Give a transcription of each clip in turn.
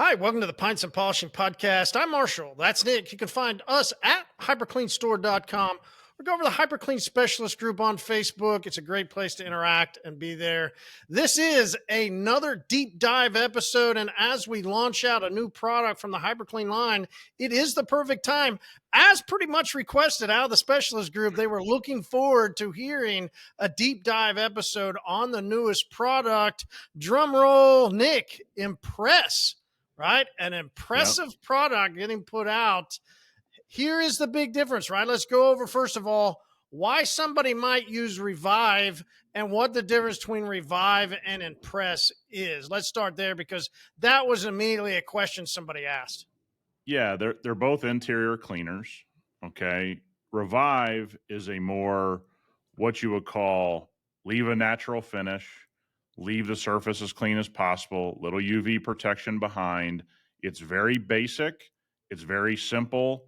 Hi, welcome to the Pints and Polishing Podcast. I'm Marshall. That's Nick. You can find us at hypercleanstore.com or go over to the HyperClean Specialist group on Facebook. It's a great place to interact and be there. This is another deep dive episode, and as we launch out a new product from the HyperClean line, it is the perfect time. As pretty much requested out of the Specialist group, they were looking forward to hearing a deep dive episode on the newest product. Drum roll, Nick, impress. Right? An impressive product getting put out. Here is the big difference, right? Let's go over, first of all, why somebody might use Revive and what the difference between Revive and Impress is. Let's start there because that was immediately a question somebody asked. Yeah, they're both interior cleaners. Okay. Revive is a more what you would call leave a natural finish, leave the surface as clean as possible, little UV protection behind. It's very basic, it's very simple.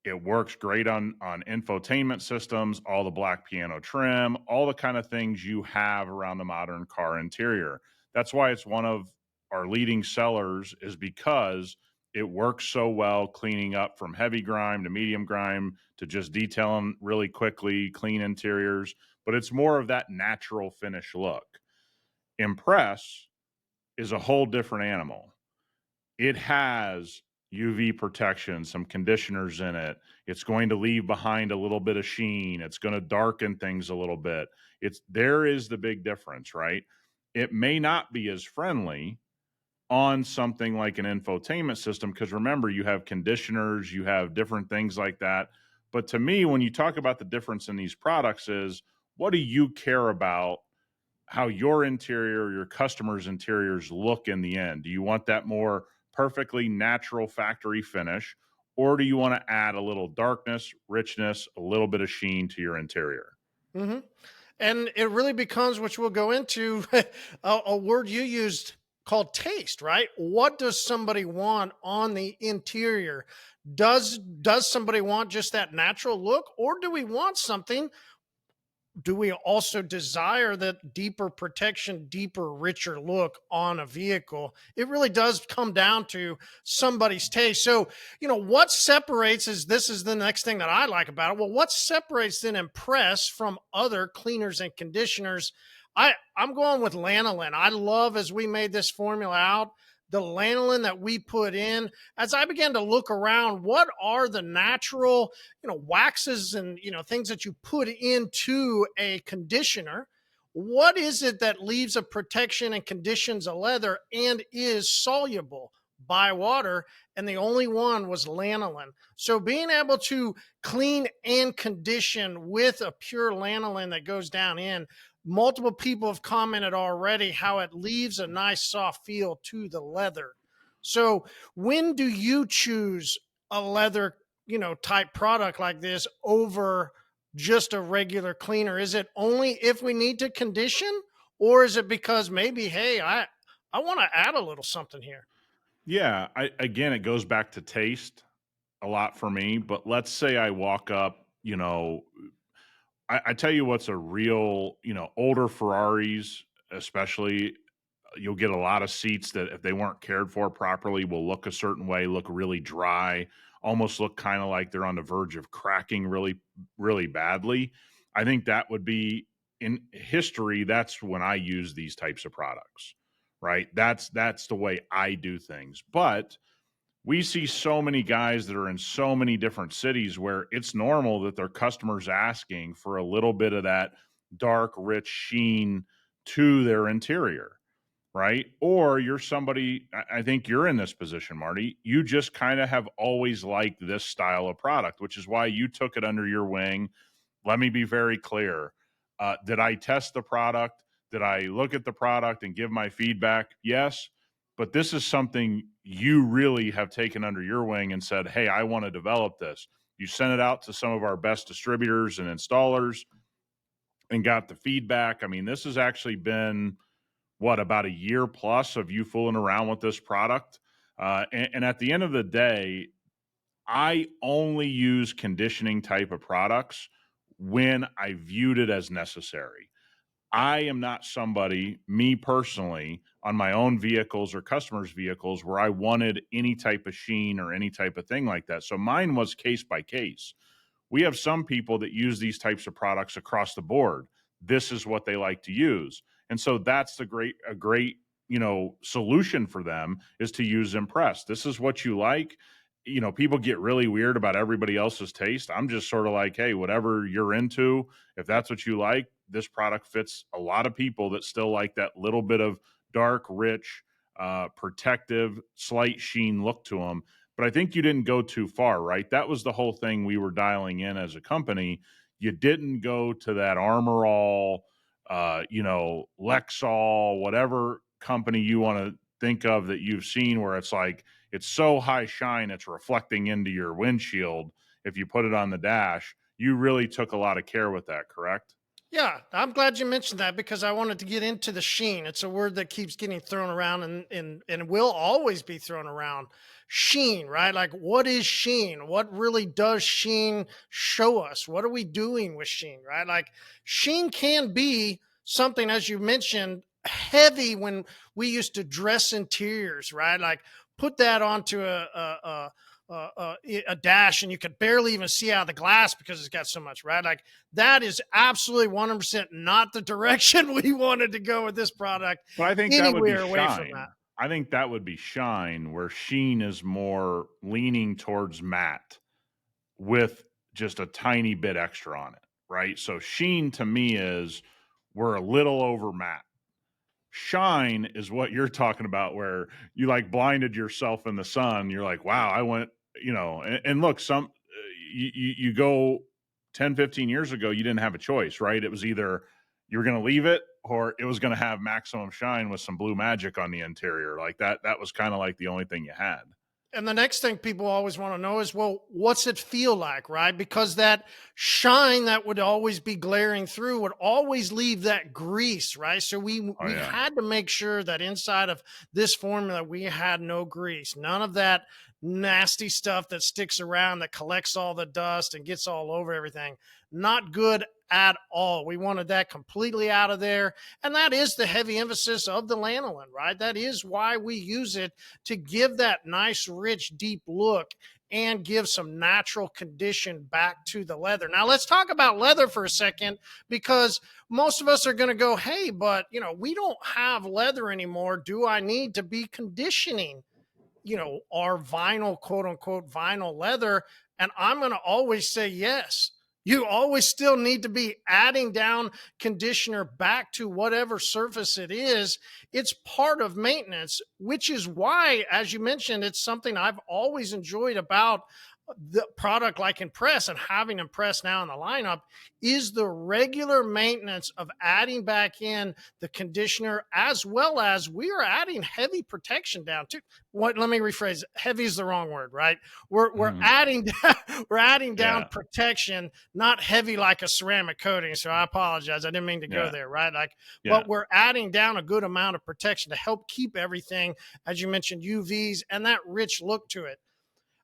It works great on infotainment systems, all the black piano trim, all the kind of things you have around the modern car interior. That's why it's one of our leading sellers, is because it works so well cleaning up from heavy grime to medium grime to just detailing really quickly, clean interiors. But it's more of that natural finish look. Impress is a whole different animal. It has UV protection, some conditioners in it. It's going to leave behind a little bit of sheen. It's going to darken things a little bit. There is the big difference, right? It may not be as friendly on something like an infotainment system, because remember, you have conditioners, you have different things like that. But to me, when you talk about the difference in these products, is what do you care about how your interior, your customers' interiors look in the end? Do you want that more perfectly natural factory finish, or do you want to add a little darkness, richness, a little bit of sheen to your interior? Mm-hmm. And it really becomes, which we'll go into, a word you used called taste, right? What does somebody want on the interior? Does somebody want just that natural look, or do we want something? Do we also desire that deeper protection, deeper, richer look on a vehicle? It really does come down to somebody's taste. So, what separates this is the next thing that I like about it. Well, what separates then Impress from other cleaners and conditioners? I'm going with lanolin. I love, as we made this formula out, the lanolin that we put in. As I began to look around, what are the natural waxes and things that you put into a conditioner? What is it that leaves a protection and conditions a leather and is soluble by water? And the only one was lanolin. So being able to clean and condition with a pure lanolin that goes down in, multiple people have commented already how it leaves a nice soft feel to the leather. So when do you choose a leather type product like this over just a regular cleaner? Is it only if we need to condition, or is it because maybe, hey, I want to add a little something here? Yeah, again, it goes back to taste a lot for me. But let's say I walk up, I tell you what's a real, older Ferraris, especially, you'll get a lot of seats that if they weren't cared for properly will look a certain way, look really dry, almost look kind of like they're on the verge of cracking really, really badly. I think that would be, in history, that's when I use these types of products, right? That's the way I do things. But we see so many guys that are in so many different cities where it's normal that their customers asking for a little bit of that dark, rich sheen to their interior, right? Or you're somebody, I think you're in this position, Marty. You just kind of have always liked this style of product, which is why you took it under your wing. Let me be very clear. Did I test the product? Did I look at the product and give my feedback? Yes. But this is something you really have taken under your wing and said, hey, I want to develop this. You sent it out to some of our best distributors and installers and got the feedback. I mean, this has actually been, about a year plus of you fooling around with this product. And at the end of the day, I only use conditioning type of products when I viewed it as necessary. I am not somebody, me personally, on my own vehicles or customers' vehicles where I wanted any type of sheen or any type of thing like that. So mine was case by case. We have some people that use these types of products across the board. This is what they like to use. And so that's a great, solution for them is to use Impress. This is what you like. People get really weird about everybody else's taste. I'm just sort of like, hey, whatever you're into, if that's what you like, this product fits a lot of people that still like that little bit of dark, rich, protective, slight sheen look to them. But I think you didn't go too far, right? That was the whole thing we were dialing in as a company. You didn't go to that Armor All, Lexol, whatever company you want to think of that you've seen where it's like, it's so high shine, it's reflecting into your windshield. If you put it on the dash, you really took a lot of care with that, correct? Yeah, I'm glad you mentioned that because I wanted to get into the sheen. It's a word that keeps getting thrown around and will always be thrown around. Sheen, right? Like, what is sheen? What really does sheen show us? What are we doing with sheen, right? Like, sheen can be something, as you mentioned, heavy when we used to dress interiors, right? Like, put that onto a dash and you could barely even see out of the glass because it's got so much, right? Like, that is absolutely 100% not the direction we wanted to go with this product. But I think that would be Anywhere away from shine. that. I think that would be shine, where sheen is more leaning towards matte with just a tiny bit extra on it, right? So sheen to me is we're a little over matte. Shine is what you're talking about, where you like blinded yourself in the sun. You're like, wow, I went, and look, you go 10, 15 years ago, you didn't have a choice, right? It was either you were going to leave it or it was going to have maximum shine with some blue magic on the interior. Like that was kind of like the only thing you had. And the next thing people always want to know is, well, what's it feel like, right? Because that shine that would always be glaring through would always leave that grease, right? So we Oh, yeah. had to make sure that inside of this formula we had no grease, none of that nasty stuff that sticks around that collects all the dust and gets all over everything. Not good at all. We wanted that completely out of there. And that is the heavy emphasis of the lanolin, right? That is why we use it, to give that nice, rich, deep look and give some natural condition back to the leather. Now, let's talk about leather for a second, because most of us are going to go, hey, but we don't have leather anymore. Do I need to be conditioning our vinyl, quote unquote, vinyl leather? And I'm going to always say yes. You always still need to be adding down conditioner back to whatever surface it is. It's part of maintenance, which is why, as you mentioned, it's something I've always enjoyed about the product like Impress, and having Impress now in the lineup, is the regular maintenance of adding back in the conditioner, as well as we are adding heavy protection down too. Let me rephrase. Heavy is the wrong word, right? We're adding we're adding down Yeah. protection, not heavy like a ceramic coating. So I apologize. I didn't mean to go Yeah. there, right? Like, Yeah. but we're adding down a good amount of protection to help keep everything, as you mentioned, UVs and that rich look to it.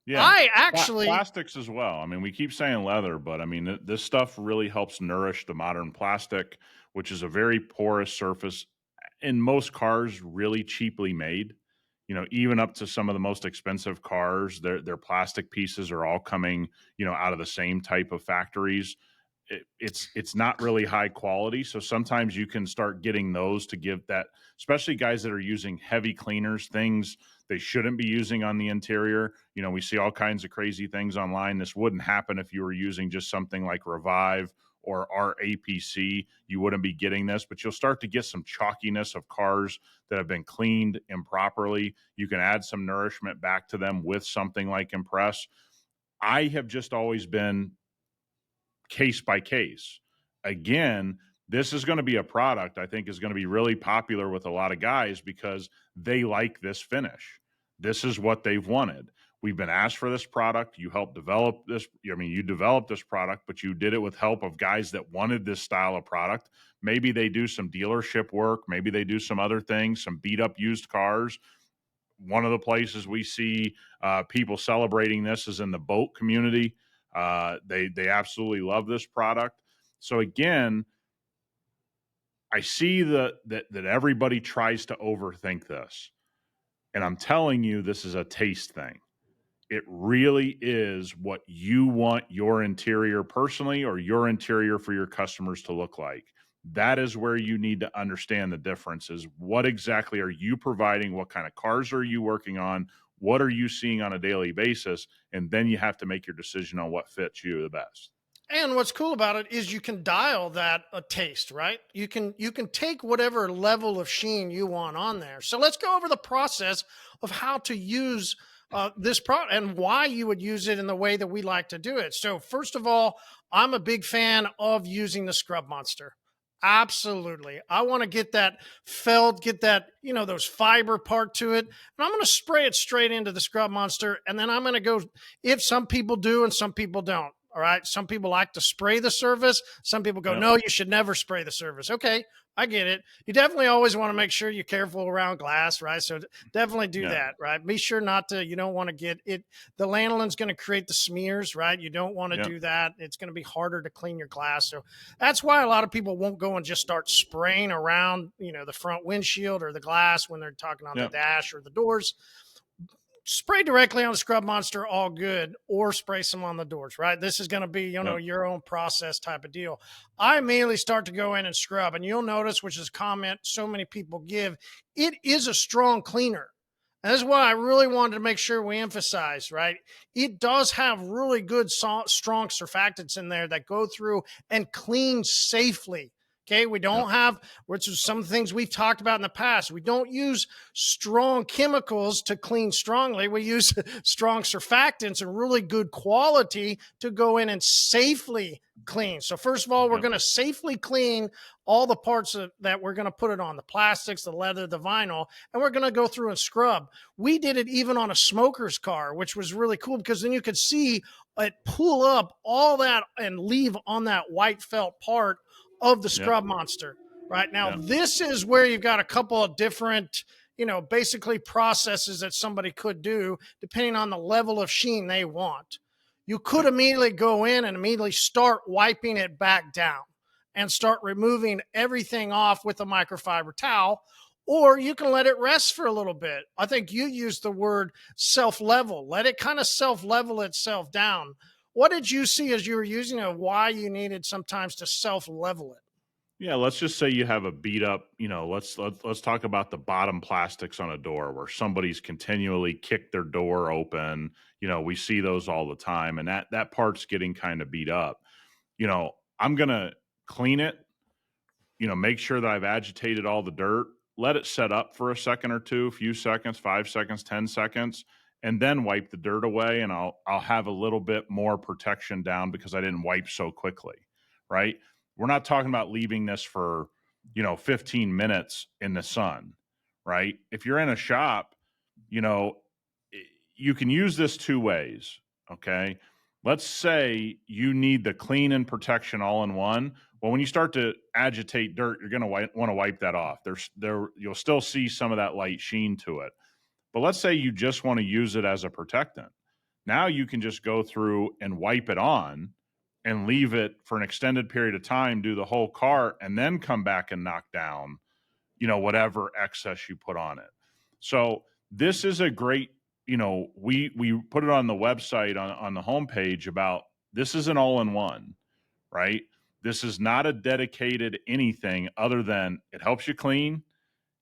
Yeah. I actually, Plastics as well. I mean, we keep saying leather, but I mean, this stuff really helps nourish the modern plastic, which is a very porous surface. In most cars, really cheaply made. Even up to some of the most expensive cars, their plastic pieces are all coming, out of the same type of factories. It's not really high quality, so sometimes you can start getting those to give that, especially guys that are using heavy cleaners, things they shouldn't be using on the interior. We see all kinds of crazy things online. This wouldn't happen if you were using just something like Revive or our APC. You wouldn't be getting this, but you'll start to get some chalkiness of cars that have been cleaned improperly. You can add some nourishment back to them with something like Impress. I have just always been case by case. Again, this is going to be a product I think is going to be really popular with a lot of guys because they like this finish. This is what they've wanted. We've been asked for this product. You helped develop this. I mean, you developed this product, but you did it with help of guys that wanted this style of product. Maybe they do some dealership work. Maybe they do some other things, some beat up used cars. One of the places we see people celebrating this is in the boat community. They absolutely love this product. So again, I see that everybody tries to overthink this. And I'm telling you, this is a taste thing. It really is what you want your interior personally or your interior for your customers to look like. That is where you need to understand the difference is what exactly are you providing? What kind of cars are you working on? What are you seeing on a daily basis? And then you have to make your decision on what fits you the best. And what's cool about it is you can dial that a taste, right? You can take whatever level of sheen you want on there. So let's go over the process of how to use this product and why you would use it in the way that we like to do it. So first of all, I'm a big fan of using the Scrub Monster. Absolutely. I want to get that felt, get that, those fiber part to it. And I'm going to spray it straight into the Scrub Monster. And then I'm going to go, if some people do and some people don't. All right. Some people like to spray the surface. Some people go, no, you should never spray the surface. Okay. I get it. You definitely always want to make sure you're careful around glass, right? So definitely do that, right? Be sure not to, you don't want to get it. The lanolin's going to create the smears, right? You don't want to do that. It's going to be harder to clean your glass. So that's why a lot of people won't go and just start spraying around, the front windshield or the glass when they're talking on the dash or the doors. Spray directly on the Scrub Monster, all good, or spray some on the doors, right? This is going to be, your own process type of deal. I immediately start to go in and scrub, and you'll notice, which is a comment so many people give, it is a strong cleaner. And that's why I really wanted to make sure we emphasize, right? It does have really good, strong surfactants in there that go through and clean safely. Okay, we don't have, which is some things we've talked about in the past. We don't use strong chemicals to clean strongly. We use strong surfactants and really good quality to go in and safely clean. So first of all, we're going to safely clean all the parts that we're going to put it on, the plastics, the leather, the vinyl, and we're going to go through and scrub. We did it even on a smoker's car, which was really cool because then you could see it pull up all that and leave on that white felt part of the Scrub Monster. Right now, this is where you've got a couple of different, basically processes that somebody could do depending on the level of sheen they want. You could immediately go in and immediately start wiping it back down and start removing everything off with a microfiber towel, or you can let it rest for a little bit. I think you used the word self-level. Let it kind of self-level itself down. What did you see as you were using it, why you needed sometimes to self-level it? Yeah, let's just say you have a beat up, let's talk about the bottom plastics on a door where somebody's continually kicked their door open. We see those all the time, and that part's getting kind of beat up. I'm going to clean it, make sure that I've agitated all the dirt, let it set up for a second or two, a few seconds, 5 seconds, 10 seconds, and then wipe the dirt away, and I'll have a little bit more protection down because I didn't wipe so quickly, right? We're not talking about leaving this for, 15 minutes in the sun, right? If you're in a shop, you can use this two ways, okay? Let's say you need the clean and protection all in one. Well, when you start to agitate dirt, you're going to want to wipe that off. You'll still see some of that light sheen to it. But let's say you just want to use it as a protectant. Now you can just go through and wipe it on and leave it for an extended period of time, do the whole car, and then come back and knock down, whatever excess you put on it. So this is a great, we put it on the website on the homepage about this is an all-in-one, right? This is not a dedicated anything other than it helps you clean.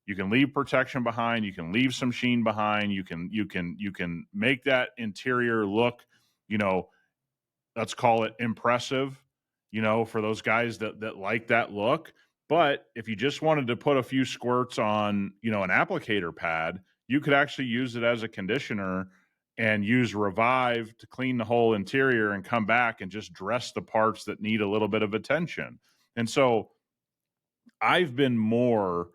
You can leave protection behind. You can leave some sheen behind. You can make that interior look, let's call it impressive, for those guys that like that look. But if you just wanted to put a few squirts on, an applicator pad, you could actually use it as a conditioner and use Revive to clean the whole interior and come back and just dress the parts that need a little bit of attention. And so I've been more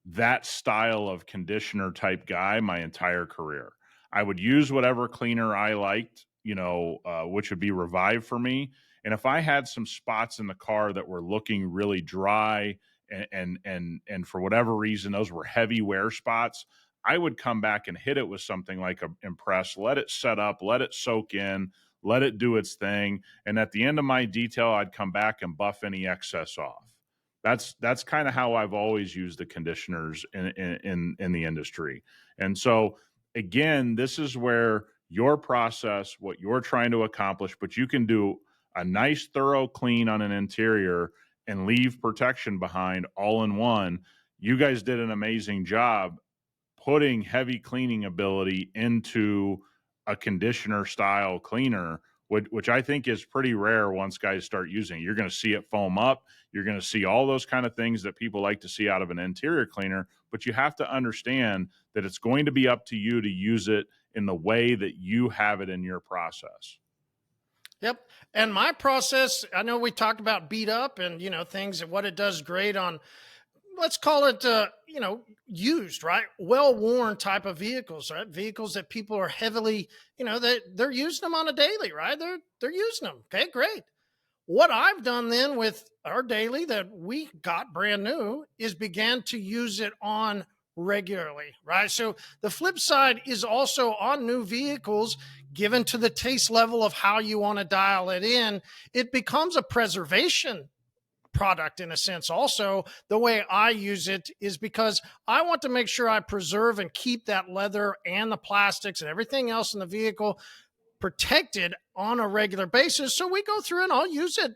that style of conditioner type guy my entire career. I would use whatever cleaner I liked, which would be Revive for me. And if I had some spots in the car that were looking really dry and for whatever reason, those were heavy wear spots, I would come back and hit it with something like a Impress, let it set up, let it soak in, let it do its thing. And at the end of my detail, I'd come back and buff any excess off. That's kind of how I've always used the conditioners in the industry. And so again, this is where your process, what you're trying to accomplish, but you can do a nice thorough clean on an interior and leave protection behind all in one. You guys did an amazing job putting heavy cleaning ability into a conditioner style cleaner, which I think is pretty rare once guys start using it. You're going to see it foam up. You're going to see all those kind of things that people like to see out of an interior cleaner, but you have to understand that it's going to be up to you to use it in the way that you have it in your process. Yep. And my process, I know we talked about beat up and, things and what it does great on, let's call it, used, right? Well-worn type of vehicles, right? Vehicles that people are heavily, they're using them on a daily, right? They're using them. Okay, great. What I've done then with our daily that we got brand new is began to use it on regularly, right? So the flip side is also on new vehicles, given to the taste level of how you want to dial it in, it becomes a preservation product in a sense. Also, the way I use it is because I want to make sure I preserve and keep that leather and the plastics and everything else in the vehicle protected on a regular basis. So we go through and I'll use it,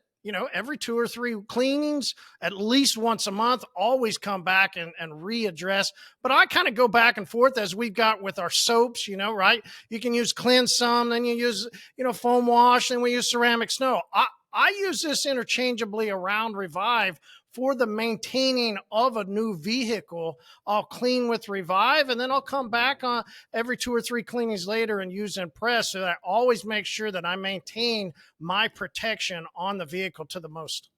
every 2 or 3 cleanings, at least once a month, always come back and readdress. But I kind of go back and forth as we've got with our soaps, right? You can use cleanse some, then you use, foam wash, and we use ceramic snow. I use this interchangeably around Revive for the maintaining of a new vehicle. I'll clean with Revive, and then I'll come back on every 2 or 3 cleanings later and use Impress, so that I always make sure that I maintain my protection on the vehicle to the most.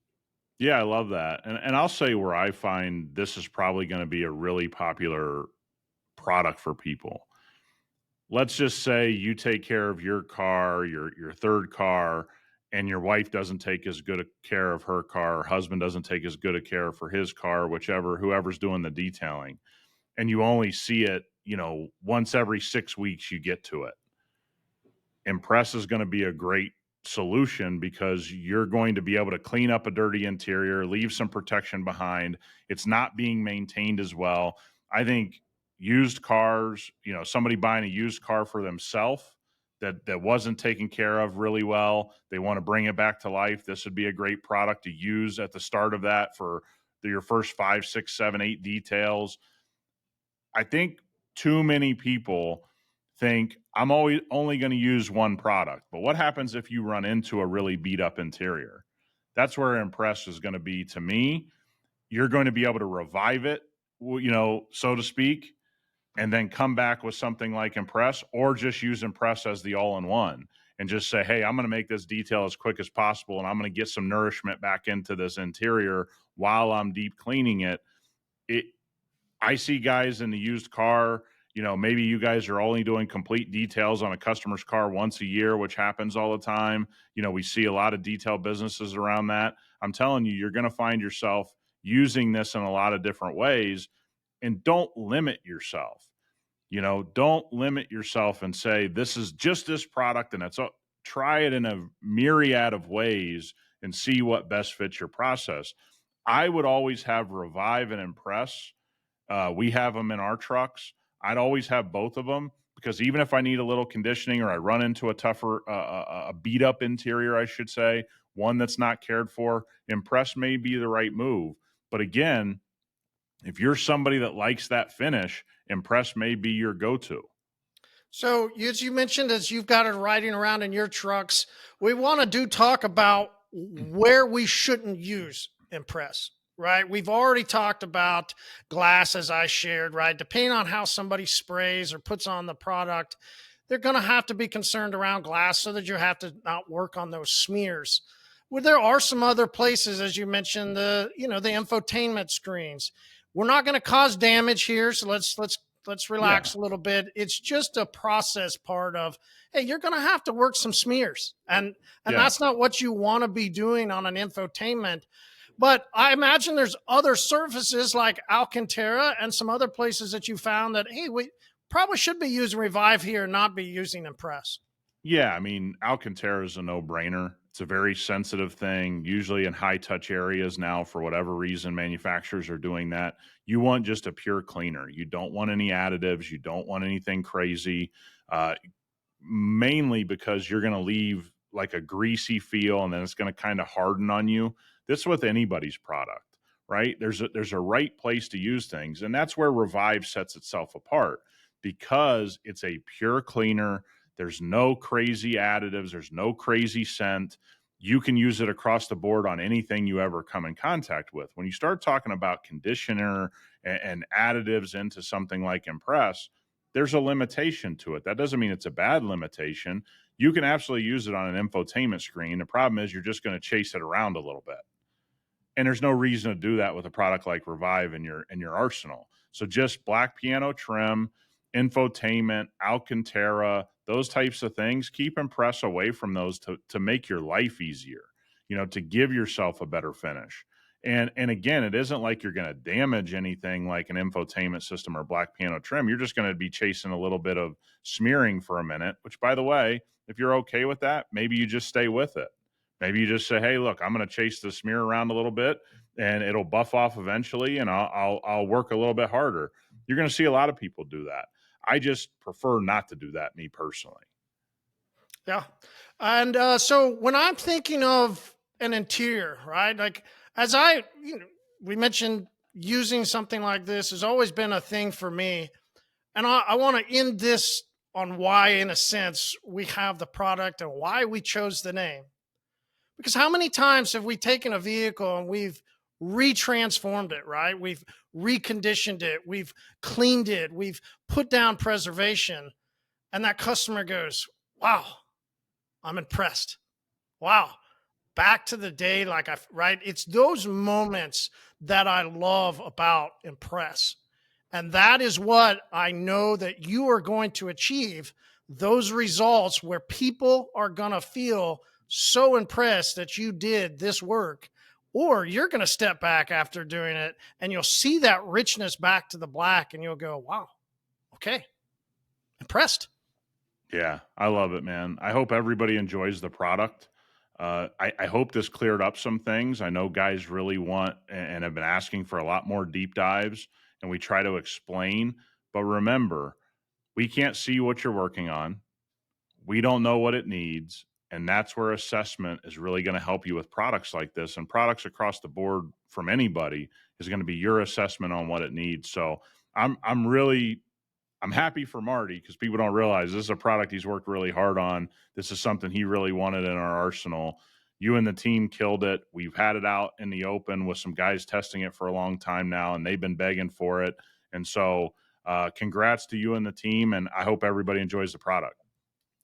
Yeah, I love that. And I'll say where I find this is probably going to be a really popular product for people. Let's just say you take care of your car, your third car, and your wife doesn't take as good a care of her car, or husband doesn't take as good a care for his car, whoever's doing the detailing, and you only see it, once every 6 weeks you get to it. Impress is going to be a great solution because you're going to be able to clean up a dirty interior, leave some protection behind. It's not being maintained as well. I think used cars, somebody buying a used car for themselves that wasn't taken care of really well, they want to bring it back to life. This would be a great product to use at the start of that for your first 5, 6, 7, 8 details. I think too many people think I'm always only going to use one product. But what happens if you run into a really beat up interior? That's where Impress is going to be to me. You're going to be able to revive it, so to speak, and then come back with something like Impress, or just use Impress as the all-in-one and just say, hey, I'm going to make this detail as quick as possible, and I'm going to get some nourishment back into this interior while I'm deep cleaning it. I see guys in the used car, maybe you guys are only doing complete details on a customer's car once a year, which happens all the time. We see a lot of detail businesses around that. I'm telling you, you're going to find yourself using this in a lot of different ways, and don't limit yourself. Don't limit yourself and say, this is just this product and try it in a myriad of ways and see what best fits your process. I would always have Revive and Impress. We have them in our trucks. I'd always have both of them because even if I need a little conditioning or I run into a tougher, a beat up interior, I should say, one that's not cared for, Impress may be the right move. But again, if you're somebody that likes that finish, Impress may be your go-to. So as you mentioned, as you've got it riding around in your trucks, we want to talk about where we shouldn't use Impress. Right. We've already talked about glass, as I shared, right? Depending on how somebody sprays or puts on the product, they're going to have to be concerned around glass so that you have to not work on those smears. Well, there are some other places, as you mentioned, the infotainment screens. We're not going to cause damage here. So let's relax a little bit. It's just a process part of, hey, you're going to have to work some smears. And that's not what you want to be doing on an infotainment. But I imagine there's other surfaces like Alcantara and some other places that you found that, hey, we probably should be using Revive here and not be using Impress. Yeah, I mean, Alcantara is a no-brainer. It's a very sensitive thing, usually in high touch areas now. For whatever reason, manufacturers are doing that. You want just a pure cleaner. You don't want any additives. You don't want anything crazy, mainly because you're going to leave like a greasy feel, and then it's going to kind of harden on you. This with anybody's product, right? There's a right place to use things, and that's where Revive sets itself apart, because it's a pure cleaner. There's no crazy additives. There's no crazy scent. You can use it across the board on anything you ever come in contact with. When you start talking about conditioner and additives into something like Impress, there's a limitation to it. That doesn't mean it's a bad limitation. You can absolutely use it on an infotainment screen. The problem is you're just going to chase it around a little bit. And there's no reason to do that with a product like Revive in your arsenal. So just black piano trim, infotainment, Alcantara, those types of things, keep Impress away from those to make your life easier, to give yourself a better finish. And again, it isn't like you're going to damage anything like an infotainment system or black piano trim. You're just going to be chasing a little bit of smearing for a minute, which, by the way, if you're okay with that, maybe you just stay with it. Maybe you just say, hey, look, I'm going to chase the smear around a little bit and it'll buff off eventually, and I'll work a little bit harder. You're going to see a lot of people do that. I just prefer not to do that, me personally. Yeah. And so when I'm thinking of an interior, right? Like as we mentioned, using something like this has always been a thing for me. And I want to end this on why, in a sense, we have the product and why we chose the name. Because how many times have we taken a vehicle and we've retransformed it, right? We've reconditioned it, we've cleaned it, we've put down preservation, and that customer goes, wow, I'm impressed. Wow, back to the day, right? It's those moments that I love about Impress. And that is what I know that you are going to achieve, those results where people are going to feel so impressed that you did this work, or you're going to step back after doing it and you'll see that richness back to the black and you'll go, wow, okay, impressed. Yeah, I love it, man. I hope everybody enjoys the product. I hope this cleared up some things. I know guys really want and have been asking for a lot more deep dives, and we try to explain. But remember, we can't see what you're working on. We don't know what it needs. And that's where assessment is really going to help you with products like this, and products across the board from anybody is going to be your assessment on what it needs. So I'm happy for Marty, because people don't realize this is a product he's worked really hard on. This is something he really wanted in our arsenal. You and the team killed it. We've had it out in the open with some guys testing it for a long time now, and they've been begging for it. And so congrats to you and the team, and I hope everybody enjoys the product.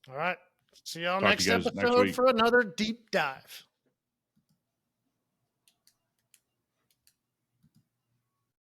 All right. See y'all Talk next to you guys episode next week. for another deep dive.